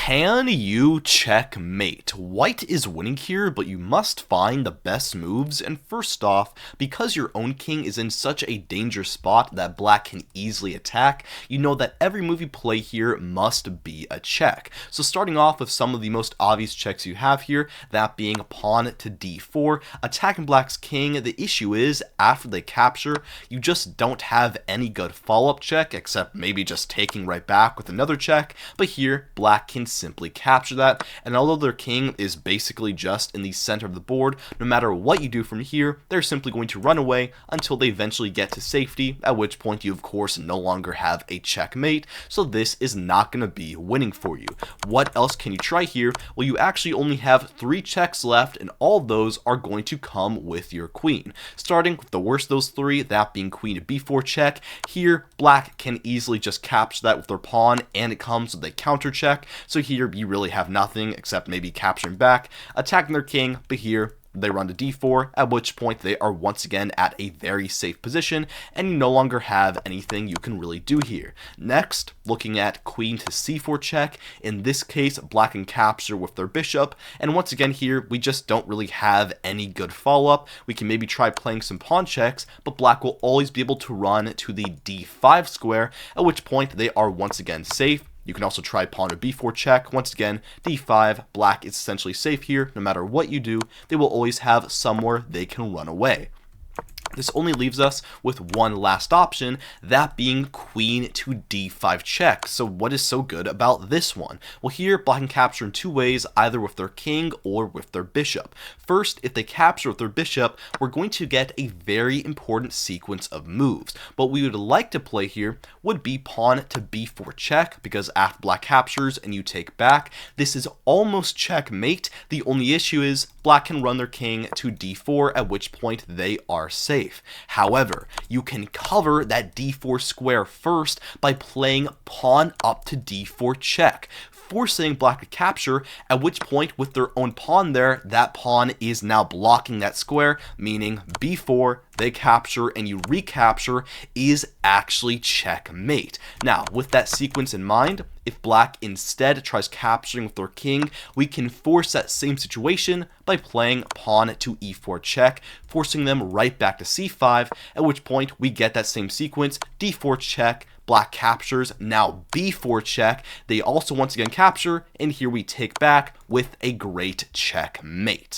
Can you checkmate? White is winning here, but you must find the best moves, and first off, because your own king is in such a dangerous spot that black can easily attack, you know that every move you play here must be a check. So starting off with some of the most obvious checks you have here, that being pawn to d4, attacking black's king. The issue is, after they capture, you just don't have any good follow-up check, except maybe just taking right back with another check, but here, black can simply capture that, and although their king is basically just in the center of the board, no matter what you do from here, they're simply going to run away until they eventually get to safety, at which point you of course no longer have a checkmate, so this is not going to be winning for you. What else can you try here? Well, you actually only have 3 checks left, and all those are going to come with your queen. Starting with the worst of those 3, that being queen to b4 check. Here, black can easily just capture that with their pawn, and it comes with a counter check, so here you really have nothing except maybe capturing back, attacking their king, but here they run to d4, at which point they are once again at a very safe position, and you no longer have anything you can really do here. Next, looking at queen to c4 check. In this case, black can capture with their bishop, and once again here, we just don't really have any good follow-up. We can maybe try playing some pawn checks, but black will always be able to run to the d5 square, at which point they are once again safe. You can also try pawn to b4 check. Once again, d5, black is essentially safe here. No matter what you do, they will always have somewhere they can run away. This only leaves us with one last option, that being queen to d5 check. So what is so good about this one? Well, here black can capture in 2 ways, either with their king or with their bishop. First, if they capture with their bishop, we're going to get a very important sequence of moves. What we would like to play here would be pawn to b4 check, because after black captures and you take back, this is almost checkmate. The only issue is black can run their king to d4, at which point they are safe. However, you can cover that d4 square first by playing pawn up to d4 check, forcing black to capture, at which point with their own pawn there, that pawn is now blocking that square, meaning b4, they capture, and you recapture is actually checkmate. Now, with that sequence in mind, if black instead tries capturing with their king, we can force that same situation by playing pawn to e4 check, forcing them right back to c5, at which point we get that same sequence, d4 check, black captures, now b4 check, they also once again capture, and here we take back with a great checkmate.